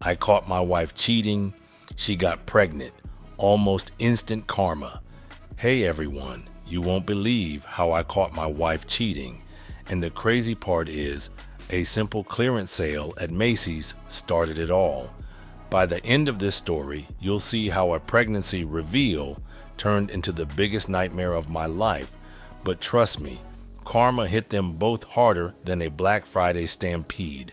I caught my wife cheating. She got pregnant. Almost instant karma. Hey everyone, you won't believe how I caught my wife cheating. And the crazy part is, a simple clearance sale at Macy's started it all. By the end of this story, you'll see how a pregnancy reveal turned into the biggest nightmare of my life. But trust me, karma hit them both harder than a Black Friday stampede.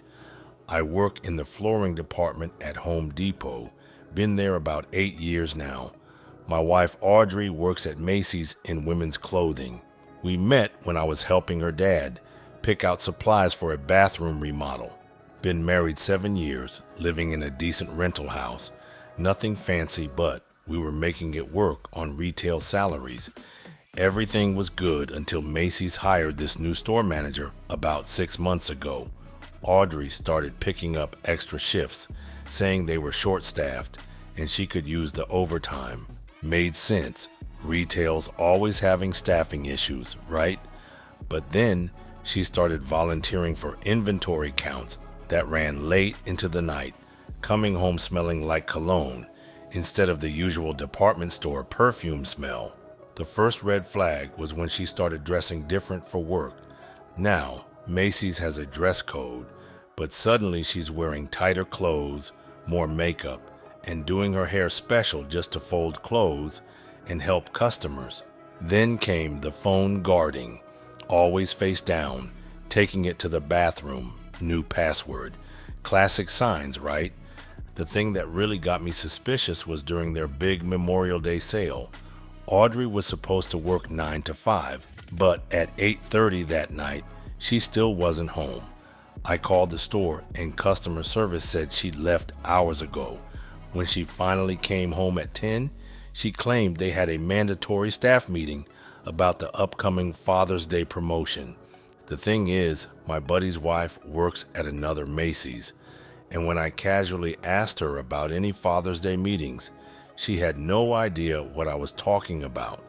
I work in the flooring department at Home Depot. Been there about 8 years now. My wife Audrey works at Macy's in women's clothing. We met when I was helping her dad pick out supplies for a bathroom remodel. Been married 7 years, living in a decent rental house. Nothing fancy, but we were making it work on retail salaries. Everything was good until Macy's hired this new store manager about 6 months ago. Audrey started picking up extra shifts, saying they were short-staffed and she could use the overtime. Made sense. Retail's always having staffing issues, right? But then she started volunteering for inventory counts that ran late into the night, coming home smelling like cologne instead of the usual department store perfume smell. The first red flag was when she started dressing different for work. Now, Macy's has a dress code, but suddenly she's wearing tighter clothes, more makeup, and doing her hair special just to fold clothes and help customers. Then came the phone guarding, always face down, taking it to the bathroom, new password. Classic signs, right? The thing that really got me suspicious was during their big Memorial Day sale. Audrey was supposed to work 9 to 5, but at 8:30 that night, she still wasn't home. I called the store and customer service said she'd left hours ago. When she finally came home at 10, she claimed they had a mandatory staff meeting about the upcoming Father's Day promotion. The thing is, my buddy's wife works at another Macy's, and when I casually asked her about any Father's Day meetings, she had no idea what I was talking about.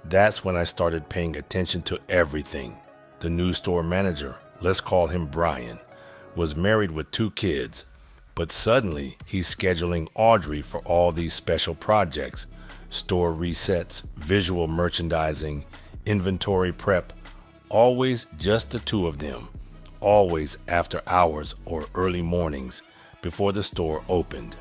That's when I started paying attention to everything. The new store manager, let's call him Brian, was married with 2 kids, but suddenly he's scheduling Audrey for all these special projects, store resets, visual merchandising, inventory prep, always just the 2 of them, always after hours or early mornings before the store opened.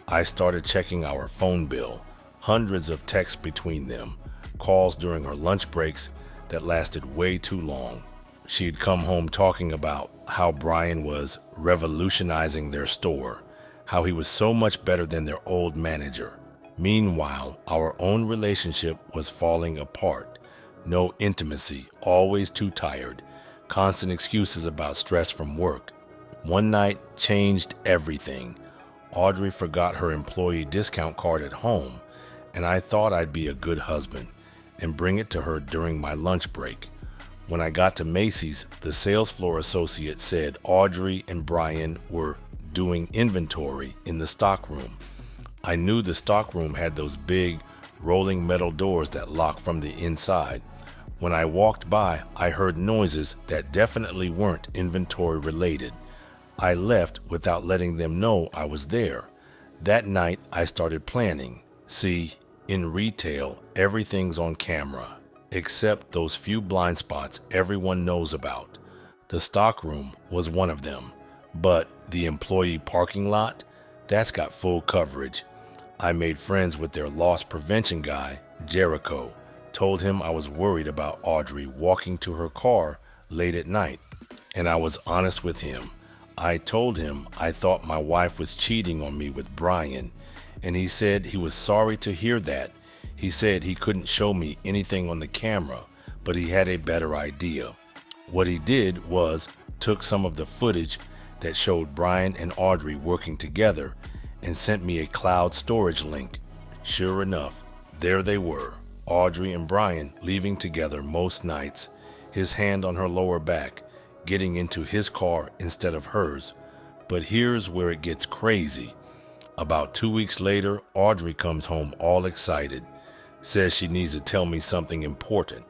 I started checking our phone bill, hundreds of texts between them, calls during her lunch breaks that lasted way too long. She'd come home talking about how Brian was revolutionizing their store, how he was so much better than their old manager. Meanwhile, our own relationship was falling apart. No intimacy, always too tired, constant excuses about stress from work. One night changed everything. Audrey forgot her employee discount card at home, and I thought I'd be a good husband and bring it to her during my lunch break. When I got to Macy's, the sales floor associate said Audrey and Brian were doing inventory in the stockroom. I knew the stockroom had those big, rolling metal doors that lock from the inside. When I walked by, I heard noises that definitely weren't inventory related. I left without letting them know I was there. That night, I started planning. See, in retail, everything's on camera, except those few blind spots everyone knows about. The stockroom was one of them, but the employee parking lot, that's got full coverage. I made friends with their loss prevention guy, Jericho, told him I was worried about Audrey walking to her car late at night, and I was honest with him. I told him I thought my wife was cheating on me with Brian, and he said he was sorry to hear that. He said he couldn't show me anything on the camera, but he had a better idea. What he did was took some of the footage that showed Brian and Audrey working together and sent me a cloud storage link. Sure enough, there they were, Audrey and Brian leaving together most nights, his hand on her lower back, getting into his car instead of hers. But here's where it gets crazy. About 2 weeks later, Audrey comes home all excited, says she needs to tell me something important,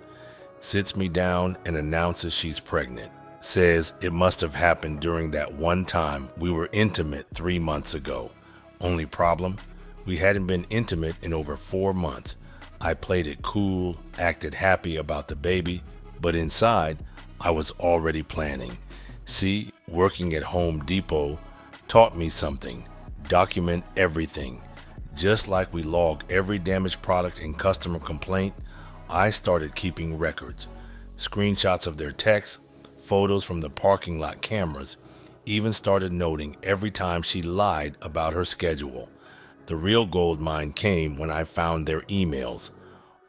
sits me down and announces she's pregnant, says it must have happened during that one time we were intimate 3 months ago. Only problem? We hadn't been intimate in over 4 months. I played it cool, acted happy about the baby, but inside, I was already planning. See, working at Home Depot taught me something. Document everything. Just like we log every damaged product and customer complaint, I started keeping records. Screenshots of their texts, photos from the parking lot cameras, even started noting every time she lied about her schedule. The real gold mine came when I found their emails.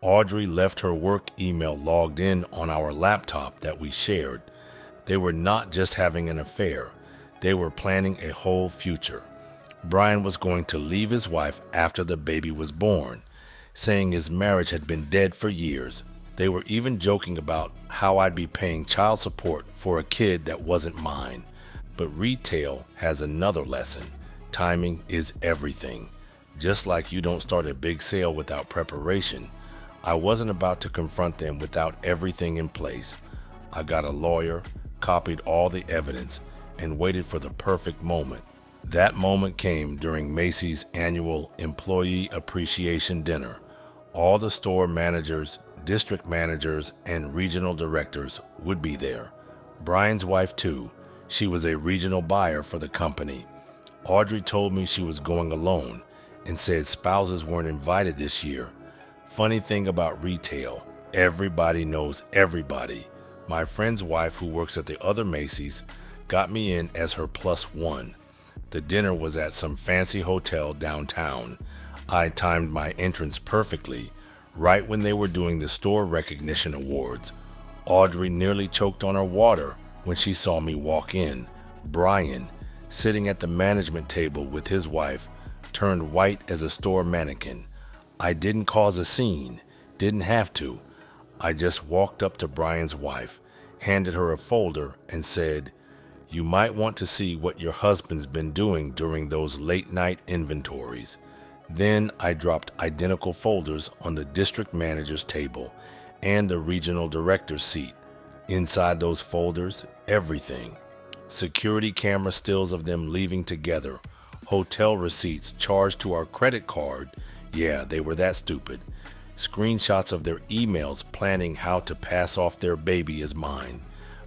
Audrey left her work email logged in on our laptop that we shared. They were not just having an affair, they were planning a whole future. Brian was going to leave his wife after the baby was born, saying his marriage had been dead for years. They were even joking about how I'd be paying child support for a kid that wasn't mine. But retail has another lesson. Timing is everything. Just like you don't start a big sale without preparation, I wasn't about to confront them without everything in place. I got a lawyer, copied all the evidence, and waited for the perfect moment. That moment came during Macy's annual Employee Appreciation Dinner. All the store managers, district managers, and regional directors would be there. Brian's wife too. She was a regional buyer for the company. Audrey told me she was going alone and said spouses weren't invited this year. Funny thing about retail, everybody knows everybody. My friend's wife, who works at the other Macy's, got me in as her +1. The dinner was at some fancy hotel downtown. I timed my entrance perfectly, right when they were doing the store recognition awards. Audrey nearly choked on her water when she saw me walk in. Brian, sitting at the management table with his wife, turned white as a store mannequin. I didn't cause a scene, didn't have to. I just walked up to Brian's wife, handed her a folder, and said, "You might want to see what your husband's been doing during those late-night inventories." Then I dropped identical folders on the district manager's table and the regional director's seat. Inside those folders, everything. Security camera stills of them leaving together, hotel receipts charged to our credit card. Yeah, they were that stupid. Screenshots of their emails planning how to pass off their baby as mine.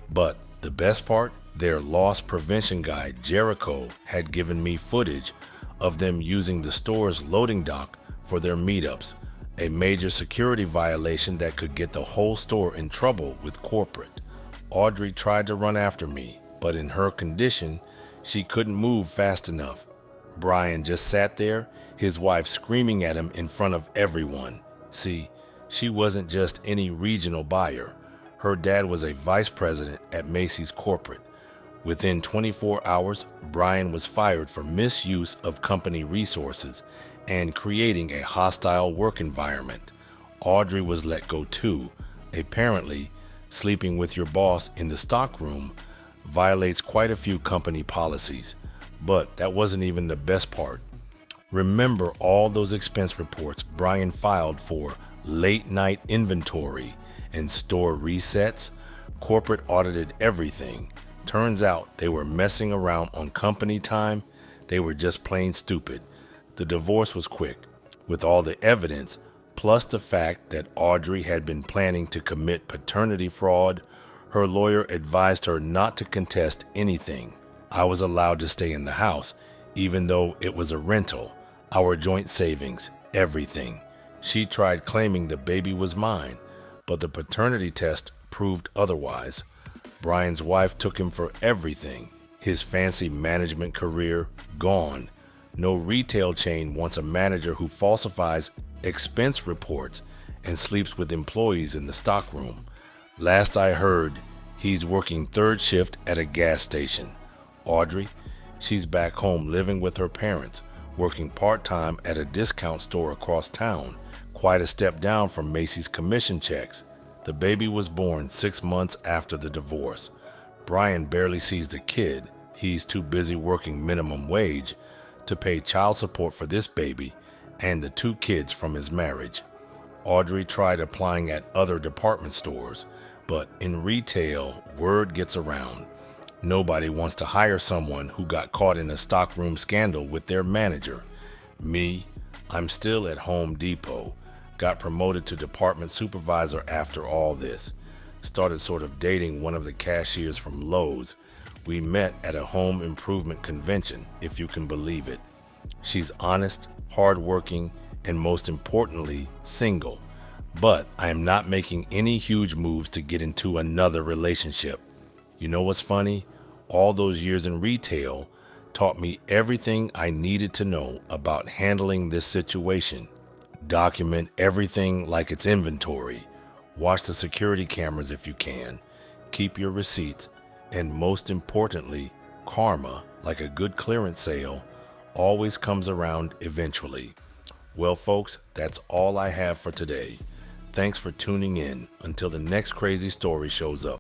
But the best part, their loss prevention guy, Jericho, had given me footage of them using the store's loading dock for their meetups, a major security violation that could get the whole store in trouble with corporate. Audrey tried to run after me, but in her condition, she couldn't move fast enough. Brian just sat there, his wife screaming at him in front of everyone. See, she wasn't just any regional buyer. Her dad was a vice president at Macy's corporate. Within 24 hours, Brian was fired for misuse of company resources and creating a hostile work environment. Audrey was let go too. Apparently, sleeping with your boss in the stockroom violates quite a few company policies. But that wasn't even the best part. Remember all those expense reports Brian filed for late night inventory and store resets? Corporate audited everything. Turns out they were messing around on company time. They were just plain stupid. The divorce was quick. With all the evidence, plus the fact that Audrey had been planning to commit paternity fraud, her lawyer advised her not to contest anything. I was allowed to stay in the house, even though it was a rental. Our joint savings, everything. She tried claiming the baby was mine, but the paternity test proved otherwise. Brian's wife took him for everything. His fancy management career, gone. No retail chain wants a manager who falsifies expense reports and sleeps with employees in the stockroom. Last I heard, he's working third shift at a gas station. Audrey, she's back home living with her parents, working part-time at a discount store across town. Quite a step down from Macy's commission checks. The baby was born 6 months after the divorce. Brian barely sees the kid. He's too busy working minimum wage to pay child support for this baby and the 2 kids from his marriage. Audrey tried applying at other department stores, but in retail, word gets around. Nobody wants to hire someone who got caught in a stockroom scandal with their manager. Me, I'm still at Home Depot. Got promoted to department supervisor after all this. Started sort of dating one of the cashiers from Lowe's. We met at a home improvement convention, if you can believe it. She's honest, hardworking, and most importantly, single. But I am not making any huge moves to get into another relationship. You know what's funny? All those years in retail taught me everything I needed to know about handling this situation. Document everything like it's inventory. Watch the security cameras if you can. Keep your receipts. And most importantly, karma, like a good clearance sale, always comes around eventually. Well, folks, that's all I have for today. Thanks for tuning in. Until the next crazy story shows up.